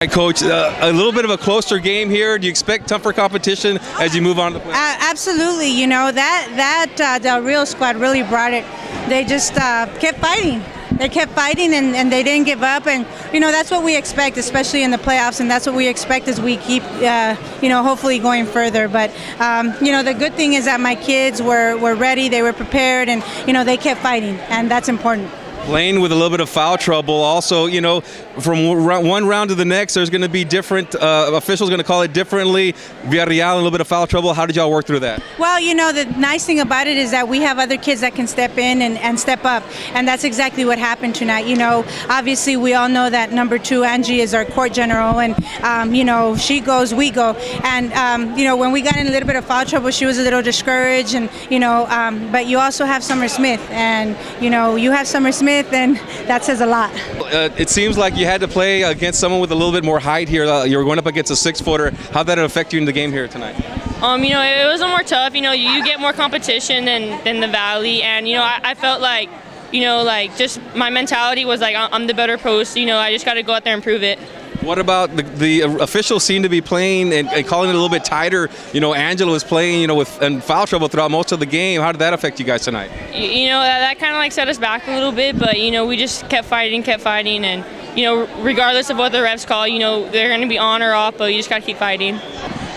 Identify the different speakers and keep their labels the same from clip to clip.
Speaker 1: Hi, Coach, a little bit of a closer game here. Do you expect tougher competition as you move on to the play?
Speaker 2: Absolutely. You know, that Del Rio squad really brought it. They just kept fighting. They kept fighting and they didn't give up. And, you know, that's what we expect, especially in the playoffs. And that's what we expect as we keep, hopefully going further. But, the good thing is that my kids were ready. They were prepared. And, they kept fighting. And that's important.
Speaker 1: Playing with a little bit of foul trouble. Also, from one round to the next, there's going to be different officials going to call it differently. Villarreal, a little bit of foul trouble. How did y'all work through that?
Speaker 2: Well, the nice thing about it is that we have other kids that can step in and step up, and that's exactly what happened tonight. Obviously we all know that number 2, Angie, is our court general, and she goes, we go, and when we got in a little bit of foul trouble, she was a little discouraged, and but you also have Summer Smith, and you have Summer Smith, and that says a lot.
Speaker 1: It seems like you had to play against someone with a little bit more height here. You were going up against a 6-footer. How did that affect you in the game here tonight?
Speaker 3: It was a more tough. You get more competition than the Valley, and I felt like, just my mentality was like I'm the better post. I just got to go out there and prove it.
Speaker 1: What about the officials seem to be playing and calling it a little bit tighter? Angela was playing, with foul trouble throughout most of the game. How did that affect you guys tonight?
Speaker 3: That kind of set us back a little bit, but we just kept fighting, and regardless of what the refs call, they're going to be on or off, but you just got to keep fighting.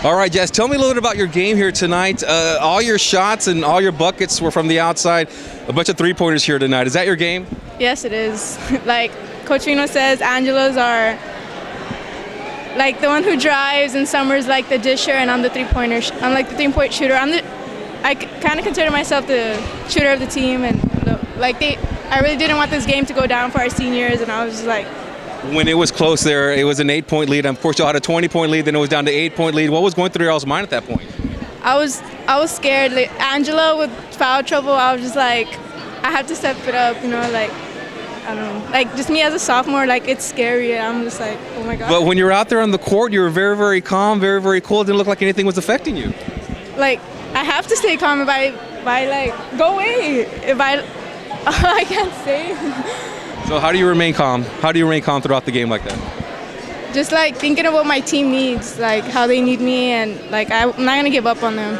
Speaker 1: All right, Jess, tell me a little bit about your game here tonight. All your shots and all your buckets were from the outside. A bunch of three-pointers here tonight. Is that your game?
Speaker 4: Yes, it is. Like Coach Reno says, Angela's are like the one who drives, and Summer's like the disher, and I'm the three-pointer. I'm like the three-point shooter. I kind of consider myself the shooter of the team, and I really didn't want this game to go down for our seniors, and I was just like.
Speaker 1: When it was close there, it was an 8-point lead. Of course, you had a 20-point lead, then it was down to 8-point lead. What was going through your all's mind at that point?
Speaker 4: I was scared. Like Angela with foul trouble, I was just like, I have to step it up, I don't know. Like, just me as a sophomore, it's scary. I'm just like, oh my God.
Speaker 1: But when you were out there on the court, you were very, very calm, very, very cool. It didn't look like anything was affecting you.
Speaker 4: I have to stay calm if I go away. If I can't say.
Speaker 1: So how do you remain calm? How do you remain calm throughout the game like that?
Speaker 4: Just thinking of what my team needs, how they need me, and I'm not going to give up on them.